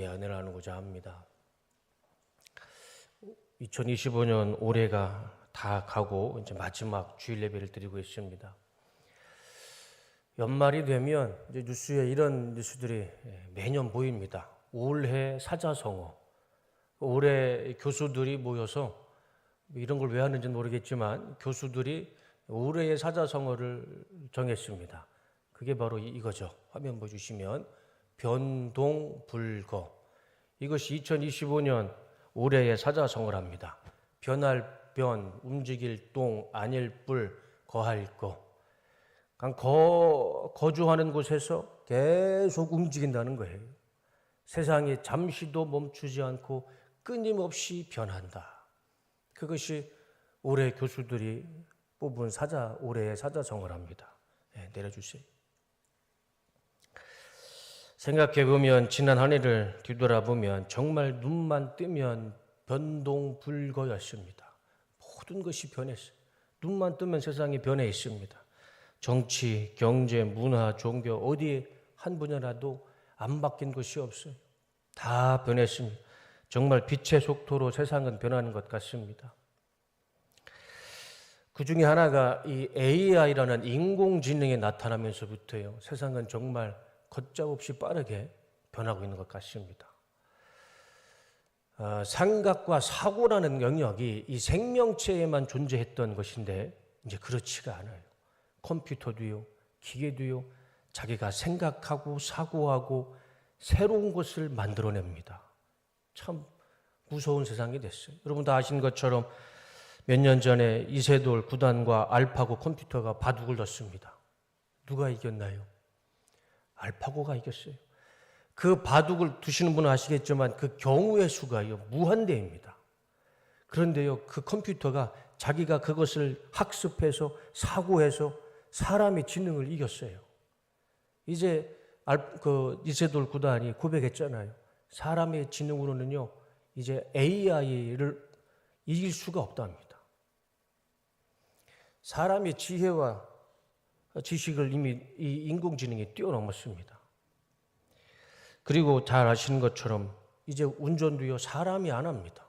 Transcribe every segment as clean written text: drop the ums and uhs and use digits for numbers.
안내를 나누고자 합니다. 2025년 올해가 다 가고 이제 마지막 주일 예배를 드리고 있습니다. 연말이 되면 이제 뉴스에 이런 뉴스들이 매년 보입니다. 올해 사자성어. 올해 교수들이 모여서 이런 걸 왜 하는지는 모르겠지만 교수들이 올해의 사자성어를 정했습니다. 그게 바로 이거죠. 화면 보여주시면 변동불거. 이것이 2025년 올해의 사자성어랍니다. 변할 변, 움직일 동, 아닐 뿔, 거할 거. 거주하는 곳에서 계속 움직인다는 거예요. 세상이 잠시도 멈추지 않고 끊임없이 변한다. 그것이 올해 교수들이 뽑은 올해의 사자성어랍니다. 내려주세요. 생각해보면 지난 한 해를 뒤돌아보면 정말 눈만 뜨면 변동불거였습니다. 모든 것이 변했어요. 눈만 뜨면 세상이 변해 있습니다. 정치, 경제, 문화, 종교 어디에 한 분야라도 안 바뀐 것이 없어요. 다 변했습니다. 정말 빛의 속도로 세상은 변하는 것 같습니다. 그 중에 하나가 이 AI라는 인공지능이 나타나면서부터요. 세상은 정말 걷잡없이 빠르게 변하고 있는 것 같습니다. 생각과 사고라는 영역이 이 생명체에만 존재했던 것인데 이제 그렇지가 않아요. 컴퓨터도요, 기계도요, 자기가 생각하고 사고하고 새로운 것을 만들어냅니다. 참 무서운 세상이 됐어요. 여러분 다 아시는 것처럼 몇 년 전에 이세돌 구단과 알파고 컴퓨터가 바둑을 뒀습니다. 누가 이겼나요? 알파고가 이겼어요. 그 바둑을 두시는 분은 아시겠지만 그 경우의 수가요 무한대입니다. 그런데요 그 컴퓨터가 자기가 그것을 학습해서 사고해서 사람의 지능을 이겼어요. 이제 이세돌 구단이 고백했잖아요. 사람의 지능으로는요 이제 AI를 이길 수가 없답니다. 사람의 지혜와 지식을 이미 이 인공지능이 뛰어넘었습니다. 그리고 잘 아시는 것처럼 이제 운전도요 사람이 안 합니다.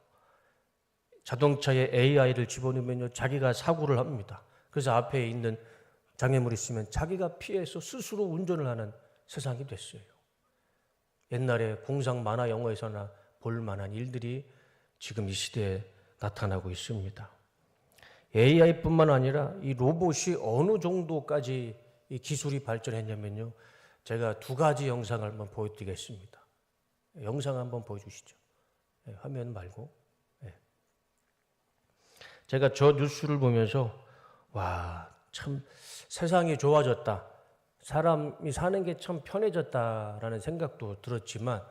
자동차에 AI를 집어넣으면요 자기가 사고를 합니다. 그래서 앞에 있는 장애물이 있으면 자기가 피해서 스스로 운전을 하는 세상이 됐어요. 옛날에 공상 만화 영화에서나 볼 만한 일들이 지금 이 시대에 나타나고 있습니다. AI뿐만 아니라 이 로봇이 어느 정도까지 이 기술이 발전했냐면요. 제가 두 가지 영상을 한번 보여드리겠습니다. 영상 한번 보여주시죠. 화면 말고. 제가 저 뉴스를 보면서 와, 참 세상이 좋아졌다. 사람이 사는 게 참 편해졌다라는 생각도 들었지만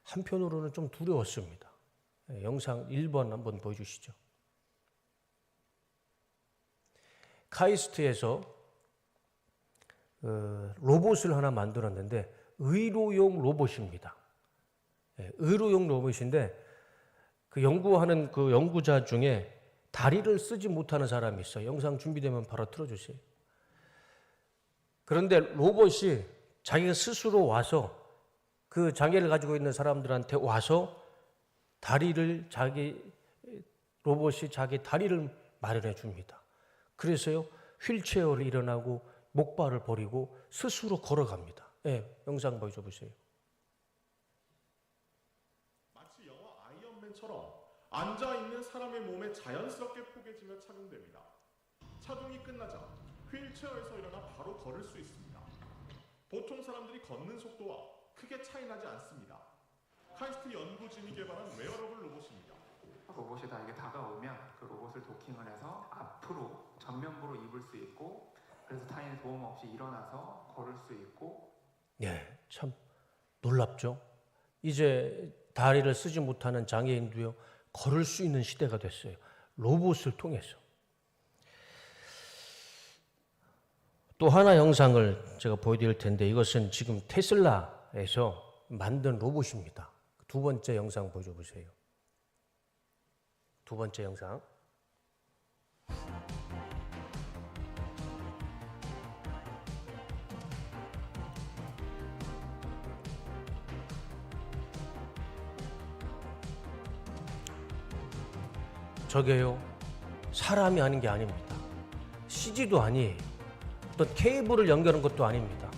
한편으로는 좀 두려웠습니다. 영상 1번 한번 보여주시죠. 카이스트에서 로봇을 하나 만들었는데 의료용 로봇입니다. 의료용 로봇인데 그 연구하는 그 연구자 중에 다리를 쓰지 못하는 사람이 있어요. 영상 준비되면 바로 틀어주세요. 그런데 로봇이 자기가 스스로 와서 그 장애를 가지고 있는 사람들한테 와서 로봇이 자기 다리를 마련해 줍니다. 그래서요, 휠체어를 일어나고 목발을 버리고 스스로 걸어갑니다. 영상 보여줘 보세요. 마치 영화 아이언맨처럼 앉아있는 사람의 몸에 자연스럽게 포개지며 착용됩니다. 착용이 끝나자 휠체어에서 일어나 바로 걸을 수 있습니다. 보통 사람들이 걷는 속도와 크게 차이 나지 않습니다. 카이스트 연구진이 개발한 웨어러블 로봇입니다. 로봇이 나에게 다가오면 그 로봇을 도킹을 해서 앞으로 전면부로 입을 수 있고 그래서 타인의 도움 없이 일어나서 걸을 수 있고 참 놀랍죠? 이제 다리를 쓰지 못하는 장애인도요 걸을 수 있는 시대가 됐어요. 로봇을 통해서. 또 하나 영상을 제가 보여드릴 텐데 이것은 지금 테슬라에서 만든 로봇입니다. 두 번째 영상 보여줘 보세요. 두 번째 영상. 저게요, 사람이 하는 게 아닙니다. CG도 아니에요. 어떤 케이블을 연결한 것도 아닙니다.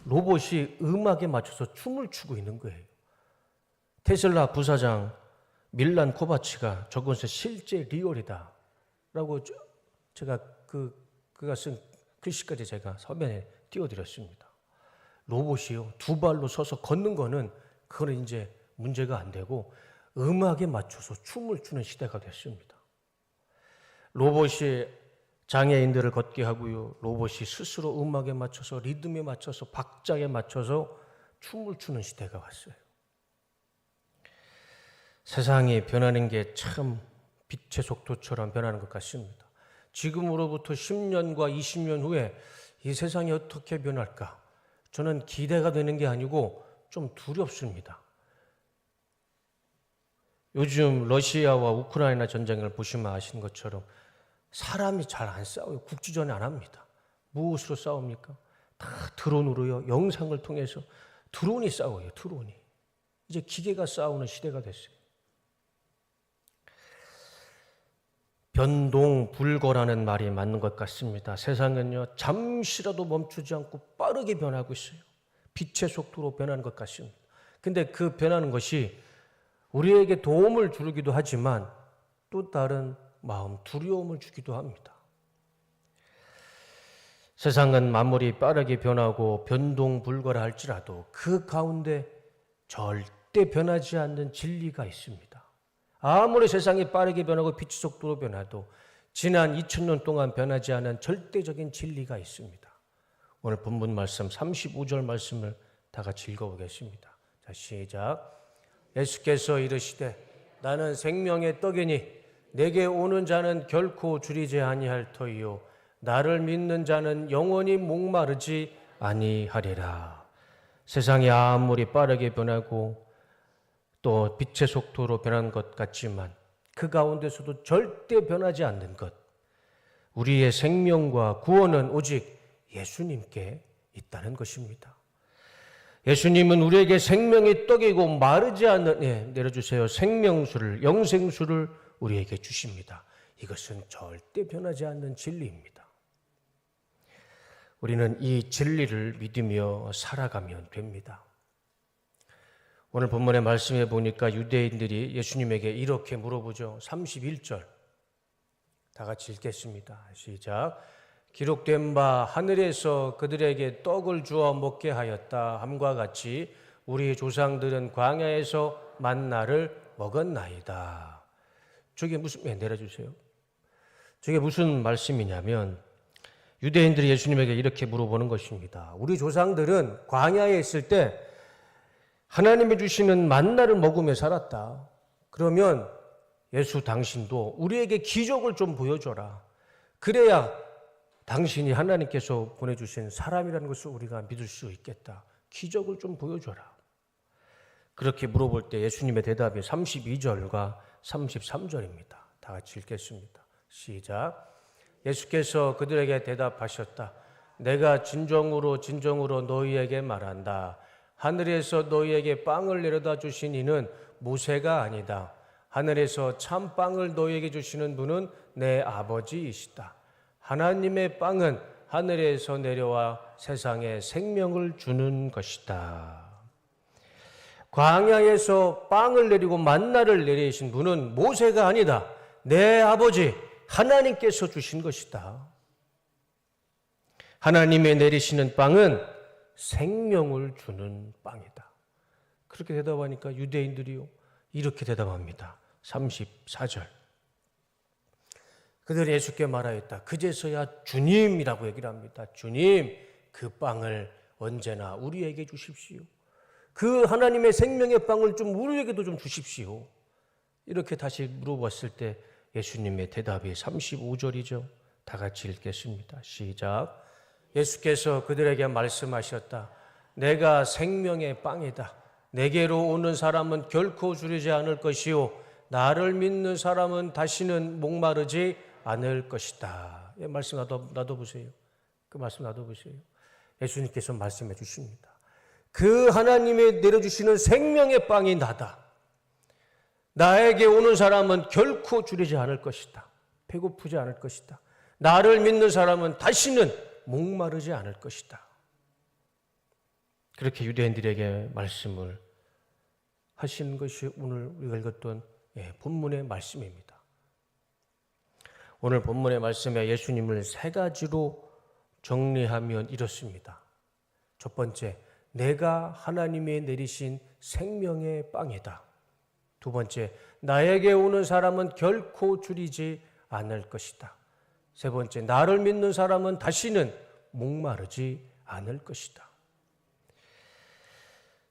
로봇이 음악에 맞춰서 춤을 추고 있는 거예요. 테슬라 부사장 밀란 코바치가 저것은 실제 리얼이다 라고 제가 그가 쓴 글씨까지 제가 서면에 띄워드렸습니다. 로봇이요, 두 발로 서서 걷는 거는 그거는 이제 문제가 안 되고 음악에 맞춰서 춤을 추는 시대가 됐습니다. 로봇이 장애인들을 걷게 하고요, 로봇이 스스로 음악에 맞춰서, 리듬에 맞춰서, 박자에 맞춰서 춤을 추는 시대가 왔어요. 세상이 변하는 게 참 빛의 속도처럼 변하는 것 같습니다. 지금으로부터 10년과 20년 후에 이 세상이 어떻게 변할까? 저는 기대가 되는 게 아니고 좀 두렵습니다. 요즘 러시아와 우크라이나 전쟁을 보시면 아시는 것처럼 사람이 잘 안 싸워요. 국지전에 안 합니다. 무엇으로 싸웁니까? 다 드론으로요. 영상을 통해서 드론이 싸워요. 드론이. 이제 기계가 싸우는 시대가 됐어요. 변동불거라는 말이 맞는 것 같습니다. 세상은요, 잠시라도 멈추지 않고 빠르게 변하고 있어요. 빛의 속도로 변하는 것 같습니다. 근데 그 변하는 것이 우리에게 도움을 주기도 하지만 또 다른 마음, 두려움을 주기도 합니다. 세상은 만물이 빠르게 변하고 변동불거라 할지라도 그 가운데 절대 변하지 않는 진리가 있습니다. 아무리 세상이 빠르게 변하고 빛의 속도로 변해도 지난 2000년 동안 변하지 않은 절대적인 진리가 있습니다. 오늘 본문 말씀 35절 말씀을 다 같이 읽어보겠습니다. 자, 시작. 예수께서 이르시되 나는 생명의 떡이니 내게 오는 자는 결코 줄이지 아니할 터이요 나를 믿는 자는 영원히 목마르지 아니하리라. 세상이 아무리 빠르게 변하고 또 빛의 속도로 변한 것 같지만 그 가운데서도 절대 변하지 않는 것, 우리의 생명과 구원은 오직 예수님께 있다는 것입니다. 예수님은 우리에게 생명의 떡이고 마르지 않는, 내려주세요, 생명수를, 영생수를 우리에게 주십니다. 이것은 절대 변하지 않는 진리입니다. 우리는 이 진리를 믿으며 살아가면 됩니다. 오늘 본문의 말씀에 보니까 유대인들이 예수님에게 이렇게 물어보죠. 31절 다 같이 읽겠습니다. 시작. 기록된 바 하늘에서 그들에게 떡을 주어 먹게 하였다 함과 같이 우리 조상들은 광야에서 만나를 먹었나이다. 저게 무슨, 내려주세요. 저게 무슨 말씀이냐면 유대인들이 예수님에게 이렇게 물어보는 것입니다. 우리 조상들은 광야에 있을 때 하나님이 주시는 만나를 먹으며 살았다. 그러면 예수 당신도 우리에게 기적을 좀 보여줘라. 그래야 당신이 하나님께서 보내주신 사람이라는 것을 우리가 믿을 수 있겠다. 기적을 좀 보여줘라. 그렇게 물어볼 때 예수님의 대답이 32절과 33절입니다. 다 같이 읽겠습니다. 시작. 예수께서 그들에게 대답하셨다. 내가 진정으로 너희에게 말한다. 하늘에서 너희에게 빵을 내려다 주신 이는 모세가 아니다. 하늘에서 참 빵을 너희에게 주시는 분은 내 아버지이시다. 하나님의 빵은 하늘에서 내려와 세상에 생명을 주는 것이다. 광야에서 빵을 내리고 만나를 내리신 분은 모세가 아니다. 내 아버지 하나님께서 주신 것이다. 하나님의 내리시는 빵은 생명을 주는 빵이다. 그렇게 대답하니까 유대인들이요, 이렇게 대답합니다. 34절. 그들이 예수께 말하였다. 그제서야 주님이라고 얘기를 합니다. 주님, 그 빵을 언제나 우리에게 주십시오. 그 하나님의 생명의 빵을 좀 우리에게도 좀 주십시오. 이렇게 다시 물어봤을 때 예수님의 대답이 35절이죠. 다 같이 읽겠습니다. 시작. 예수께서 그들에게 말씀하셨다. 내가 생명의 빵이다. 내게로 오는 사람은 결코 줄이지 않을 것이요 나를 믿는 사람은 다시는 목마르지 않을 것이다. 이 말씀 놔둬보세요. 그 말씀 놔둬보세요. 예수님께서 말씀해 주십니다. 그 하나님의 내려주시는 생명의 빵이 나다. 나에게 오는 사람은 결코 줄이지 않을 것이다. 배고프지 않을 것이다. 나를 믿는 사람은 다시는 목마르지 않을 것이다. 그렇게 유대인들에게 말씀을 하시는 것이 오늘 우리가 읽었던 본문의 말씀입니다. 오늘 본문의 말씀에 예수님을 세 가지로 정리하면 이렇습니다. 첫 번째, 내가 하나님이 내리신 생명의 빵이다. 두 번째, 나에게 오는 사람은 결코 줄이지 않을 것이다. 세 번째, 나를 믿는 사람은 다시는 목마르지 않을 것이다.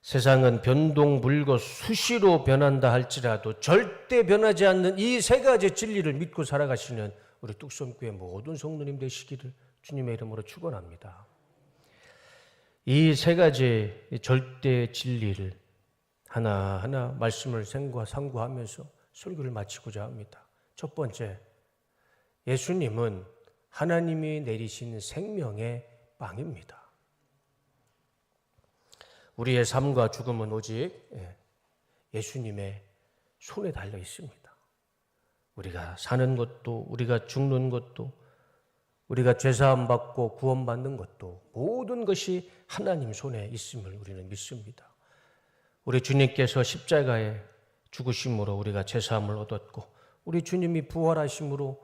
세상은 변동불고 수시로 변한다 할지라도 절대 변하지 않는 이 세 가지 진리를 믿고 살아가시는 우리 뚝섬교회 모든 성도님 되시기를 주님의 이름으로 축원합니다. 이 세 가지 절대 진리를 하나하나 말씀을 상고하면서 설교를 마치고자 합니다. 첫 번째, 예수님은 하나님이 내리신 생명의 빵입니다. 우리의 삶과 죽음은 오직 예수님의 손에 달려 있습니다. 우리가 사는 것도, 우리가 죽는 것도, 우리가 죄사함 받고 구원받는 것도 모든 것이 하나님 손에 있음을 우리는 믿습니다. 우리 주님께서 십자가에 죽으심으로 우리가 죄사함을 얻었고, 우리 주님이 부활하심으로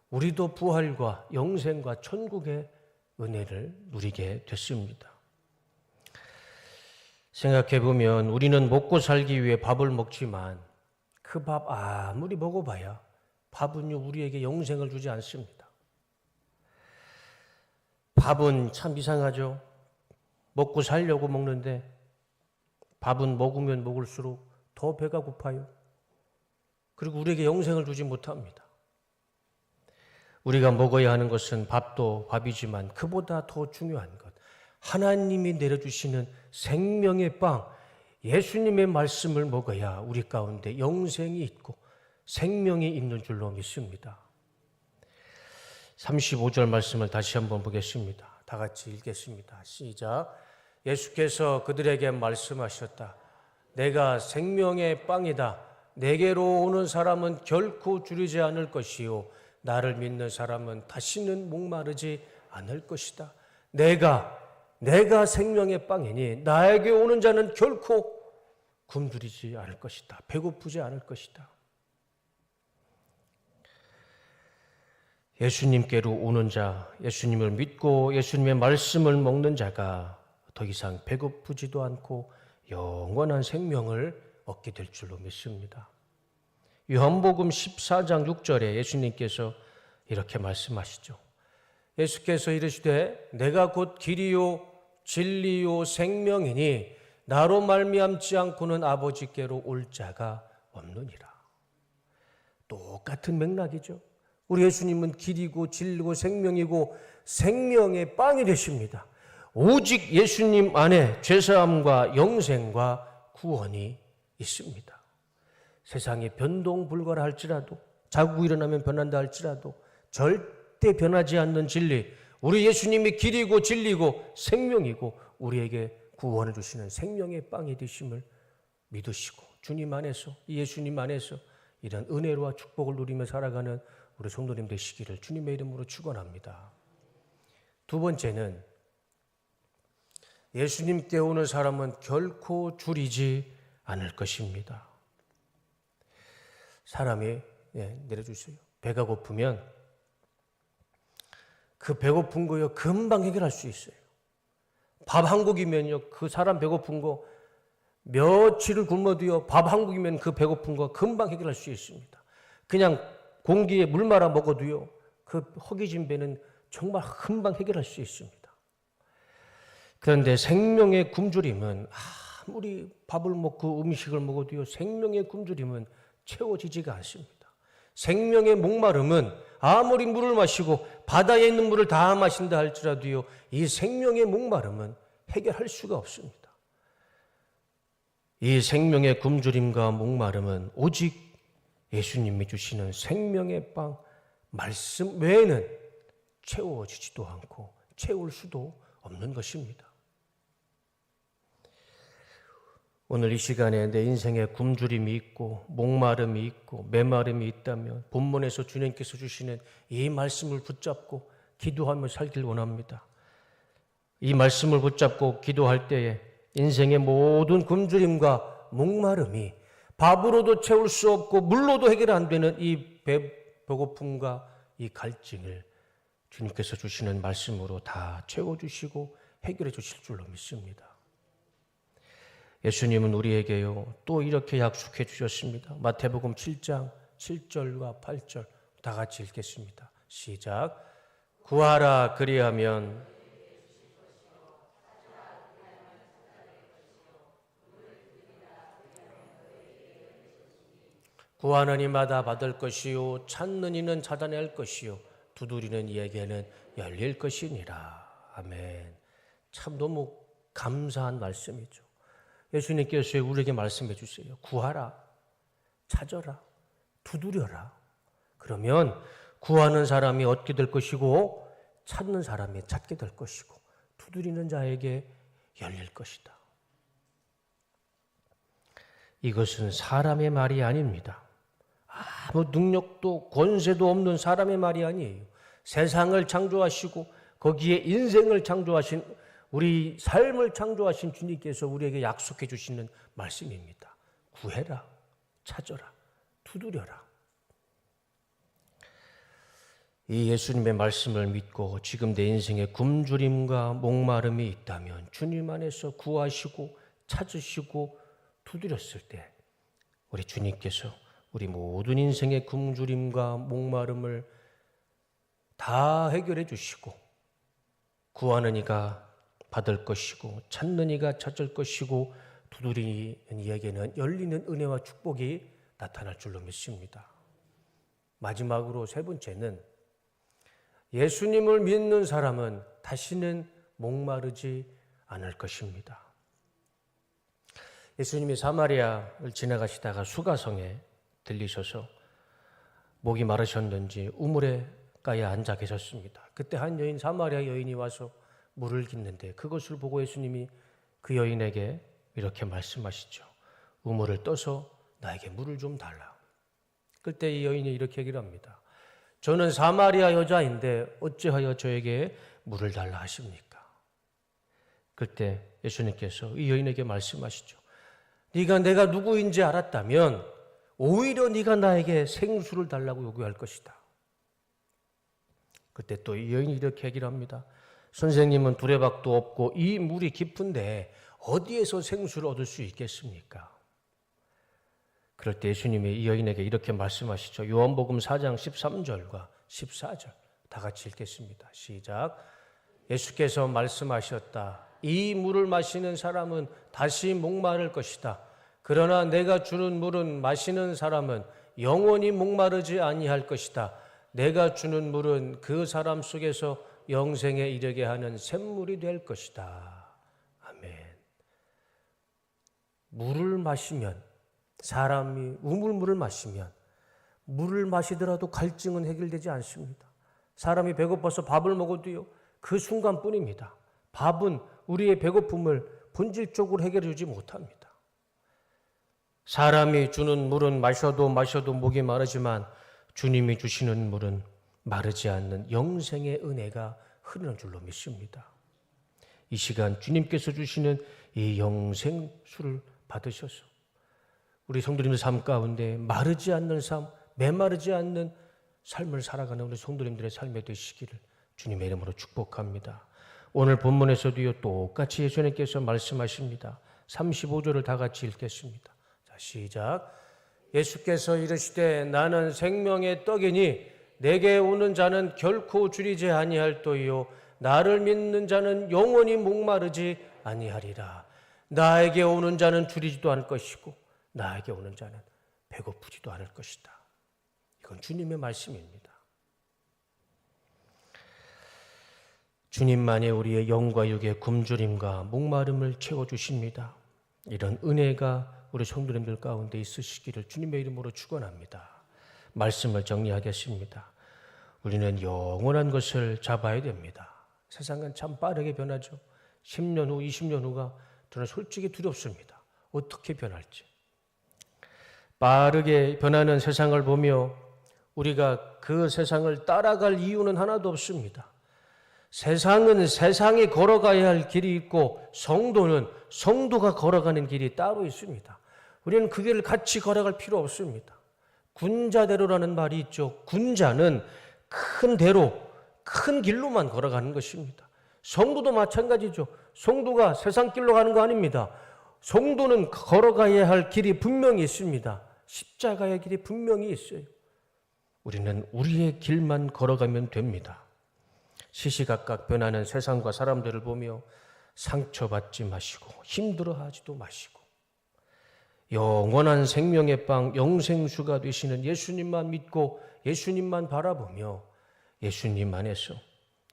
우리도 부활과 영생과 천국의 은혜를 누리게 됐습니다. 생각해 보면 우리는 먹고 살기 위해 밥을 먹지만 그 밥 아무리 먹어봐야 밥은요 우리에게 영생을 주지 않습니다. 밥은 참 이상하죠. 먹고 살려고 먹는데 밥은 먹으면 먹을수록 더 배가 고파요. 그리고 우리에게 영생을 주지 못합니다. 우리가 먹어야 하는 것은 밥도 밥이지만 그보다 더 중요한 것, 하나님이 내려주시는 생명의 빵, 예수님의 말씀을 먹어야 우리 가운데 영생이 있고 생명이 있는 줄로 믿습니다. 35절 말씀을 다시 한번 보겠습니다. 다 같이 읽겠습니다. 시작. 예수께서 그들에게 말씀하셨다. 내가 생명의 빵이다. 내게로 오는 사람은 결코 줄이지 않을 것이요 나를 믿는 사람은 다시는 목마르지 않을 것이다. 내가 생명의 빵이니 나에게 오는 자는 결코 굶주리지 않을 것이다. 배고프지 않을 것이다. 예수님께로 오는 자, 예수님을 믿고 예수님의 말씀을 먹는 자가 더 이상 배고프지도 않고 영원한 생명을 얻게 될 줄로 믿습니다. 요한복음 14장 6절에 예수님께서 이렇게 말씀하시죠. 예수께서 이르시되 내가 곧 길이요 진리요 생명이니 나로 말미암지 않고는 아버지께로 올 자가 없느니라. 똑같은 맥락이죠. 우리 예수님은 길이고 진리고 생명이고 생명의 빵이 되십니다. 오직 예수님 안에 죄사함과 영생과 구원이 있습니다. 세상이 변동불가라 할지라도, 자고 일어나면 변한다 할지라도 절대 변하지 않는 진리, 우리 예수님이 길이고 진리고 생명이고 우리에게 구원을 주시는 생명의 빵이 되심을 믿으시고 주님 안에서, 예수님 안에서 이런 은혜와 축복을 누리며 살아가는 우리 성도님 되시기를 주님의 이름으로 축원합니다. 두 번째는 예수님께 오는 사람은 결코 줄이지 않을 것입니다. 사람이 내려주세요. 배가 고프면 그 배고픈 거요 금방 해결할 수 있어요. 밥 한 국이면요 그 사람 배고픈 거 며칠을 굶어도요 밥 한 국이면 그 배고픈 거 금방 해결할 수 있습니다. 그냥 공기에 물 말아 먹어도요 그 허기진 배는 정말 금방 해결할 수 있습니다. 그런데 생명의 굶주림은 아무리 밥을 먹고 음식을 먹어도요 생명의 굶주림은 채워지지가 않습니다. 생명의 목마름은 아무리 물을 마시고 바다에 있는 물을 다 마신다 할지라도요 이 생명의 목마름은 해결할 수가 없습니다. 이 생명의 굶주림과 목마름은 오직 예수님이 주시는 생명의 빵 말씀 외에는 채워지지도 않고 채울 수도 없는 것입니다. 오늘 이 시간에 내 인생에 굶주림이 있고 목마름이 있고 메마름이 있다면 본문에서 주님께서 주시는 이 말씀을 붙잡고 기도하며 살길 원합니다. 이 말씀을 붙잡고 기도할 때에 인생의 모든 굶주림과 목마름이 밥으로도 채울 수 없고 물로도 해결 안 되는 이 배고픔과 이 갈증을 주님께서 주시는 말씀으로 다 채워주시고 해결해 주실 줄로 믿습니다. 예수님은 우리에게요 또 이렇게 약속해 주셨습니다. 마태복음 7장 7절과 8절 다 같이 읽겠습니다. 시작. 구하라 그리하면 구하는 이마다 받을 것이요 찾는 이는 찾아낼 것이요 두드리는 이에게는 열릴 것이니라. 아멘. 참 너무 감사한 말씀이죠. 예수님께서 우리에게 말씀해 주세요. 구하라, 찾아라, 두드려라. 그러면 구하는 사람이 얻게 될 것이고 찾는 사람이 찾게 될 것이고 두드리는 자에게 열릴 것이다. 이것은 사람의 말이 아닙니다. 아무 능력도 권세도 없는 사람의 말이 아니에요. 세상을 창조하시고 거기에 인생을 창조하신 우리 삶을 창조하신 주님께서 우리에게 약속해 주시는 말씀입니다. 구해라, 찾아라, 두드려라. 이 예수님의 말씀을 믿고 지금 내 인생에 굶주림과 목마름이 있다면 주님 안에서 구하시고 찾으시고 두드렸을 때 우리 주님께서 우리 모든 인생의 굶주림과 목마름을 다 해결해 주시고 구하는 이가 받을 것이고 찾는 이가 찾을 것이고 두드리는 이에게는 열리는 은혜와 축복이 나타날 줄로 믿습니다. 마지막으로 세 번째는 예수님을 믿는 사람은 다시는 목마르지 않을 것입니다. 예수님이 사마리아를 지나가시다가 수가성에 들리셔서 목이 마르셨는지 우물가에 앉아 계셨습니다. 그때 한 여인, 사마리아 여인이 와서 물을 깃는데 그것을 보고 예수님이 그 여인에게 이렇게 말씀하시죠. 우물을 떠서 나에게 물을 좀 달라. 그때 이 여인이 이렇게 얘기를 합니다. 저는 사마리아 여자인데 어찌하여 저에게 물을 달라 하십니까? 그때 예수님께서 이 여인에게 말씀하시죠. 네가 내가 누구인지 알았다면 오히려 네가 나에게 생수를 달라고 요구할 것이다. 그때 또 이 여인이 이렇게 얘기를 합니다. 선생님은 두레박도 없고 이 물이 깊은데 어디에서 생수를 얻을 수 있겠습니까? 그럴 때 예수님이 이 여인에게 이렇게 말씀하시죠. 요한복음 4장 13절과 14절 다 같이 읽겠습니다. 시작. 예수께서 말씀하셨다. 이 물을 마시는 사람은 다시 목마를 것이다. 그러나 내가 주는 물은 마시는 사람은 영원히 목마르지 아니할 것이다. 내가 주는 물은 그 사람 속에서 영생에 이르게 하는 샘물이 될 것이다. 아멘. 물을 마시면 사람이 우물물을 마시면 물을 마시더라도 갈증은 해결되지 않습니다. 사람이 배고파서 밥을 먹어도요 그 순간뿐입니다. 밥은 우리의 배고픔을 본질적으로 해결해 주지 못합니다. 사람이 주는 물은 마셔도 목이 마르지만 주님이 주시는 물은 마르지 않는 영생의 은혜가 흐르는 줄로 믿습니다. 이 시간 주님께서 주시는 이 영생수를 받으셔서 우리 성도님들 삶 가운데 마르지 않는 삶, 메마르지 않는 삶을 살아가는 우리 성도님들의 삶이 되시기를 주님의 이름으로 축복합니다. 오늘 본문에서도요 똑같이 예수님께서 말씀하십니다. 35절을 다 같이 읽겠습니다. 자, 시작. 예수께서 이르시되 나는 생명의 떡이니 내게 오는 자는 결코 줄이지 아니할 터이요 나를 믿는 자는 영원히 목마르지 아니하리라. 나에게 오는 자는 줄이지도 않을 것이고 나에게 오는 자는 배고프지도 않을 것이다. 이건 주님의 말씀입니다. 주님만이 우리의 영과 육의 굶주림과 목마름을 채워주십니다. 이런 은혜가 우리 성도님들 가운데 있으시기를 주님의 이름으로 축원합니다. 말씀을 정리하겠습니다. 우리는 영원한 것을 잡아야 됩니다. 세상은 참 빠르게 변하죠. 10년 후, 20년 후가 저는 솔직히 두렵습니다. 어떻게 변할지. 빠르게 변하는 세상을 보며 우리가 그 세상을 따라갈 이유는 하나도 없습니다. 세상은 세상이 걸어가야 할 길이 있고 성도는 성도가 걸어가는 길이 따로 있습니다. 우리는 그 길을 같이 걸어갈 필요 없습니다. 군자대로라는 말이 있죠. 군자는 큰 대로, 큰 길로만 걸어가는 것입니다. 성도도 마찬가지죠. 성도가 세상 길로 가는 거 아닙니다. 성도는 걸어가야 할 길이 분명히 있습니다. 십자가의 길이 분명히 있어요. 우리는 우리의 길만 걸어가면 됩니다. 시시각각 변하는 세상과 사람들을 보며 상처받지 마시고 힘들어하지도 마시고 영원한 생명의 빵 영생수가 되시는 예수님만 믿고 예수님만 바라보며 예수님 안에서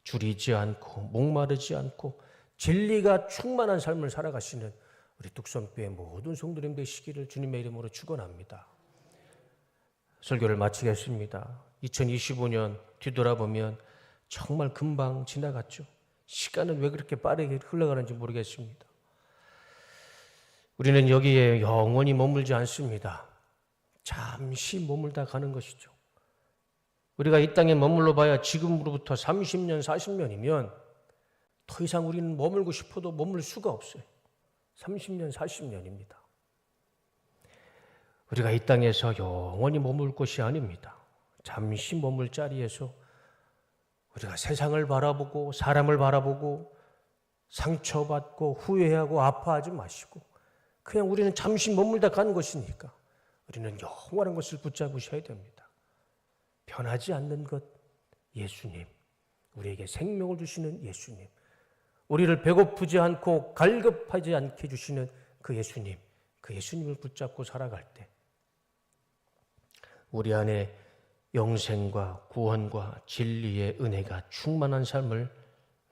줄이지 않고 목마르지 않고 진리가 충만한 삶을 살아가시는 우리 뚝섬교회 모든 성도님 되시기를 주님의 이름으로 축원합니다. 설교를 마치겠습니다. 2025년 뒤돌아보면 정말 금방 지나갔죠. 시간은 왜 그렇게 빠르게 흘러가는지 모르겠습니다. 우리는 여기에 영원히 머물지 않습니다. 잠시 머물다 가는 것이죠. 우리가 이 땅에 머물러 봐야 지금으로부터 30년, 40년이면 더 이상 우리는 머물고 싶어도 머물 수가 없어요. 30년, 40년입니다. 우리가 이 땅에서 영원히 머물 곳이 아닙니다. 잠시 머물 자리에서 우리가 세상을 바라보고 사람을 바라보고 상처받고 후회하고 아파하지 마시고 그냥 우리는 잠시 머물다 가는 것이니까 우리는 영원한 것을 붙잡으셔야 됩니다. 변하지 않는 것 예수님, 우리에게 생명을 주시는 예수님, 우리를 배고프지 않고 갈급하지 않게 해주시는 그 예수님, 그 예수님을 붙잡고 살아갈 때 우리 안에 영생과 구원과 진리의 은혜가 충만한 삶을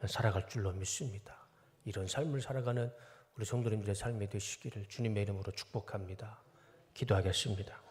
살아갈 줄로 믿습니다. 이런 삶을 살아가는 우리 성도님들의 삶이 되시기를 주님의 이름으로 축복합니다. 기도하겠습니다.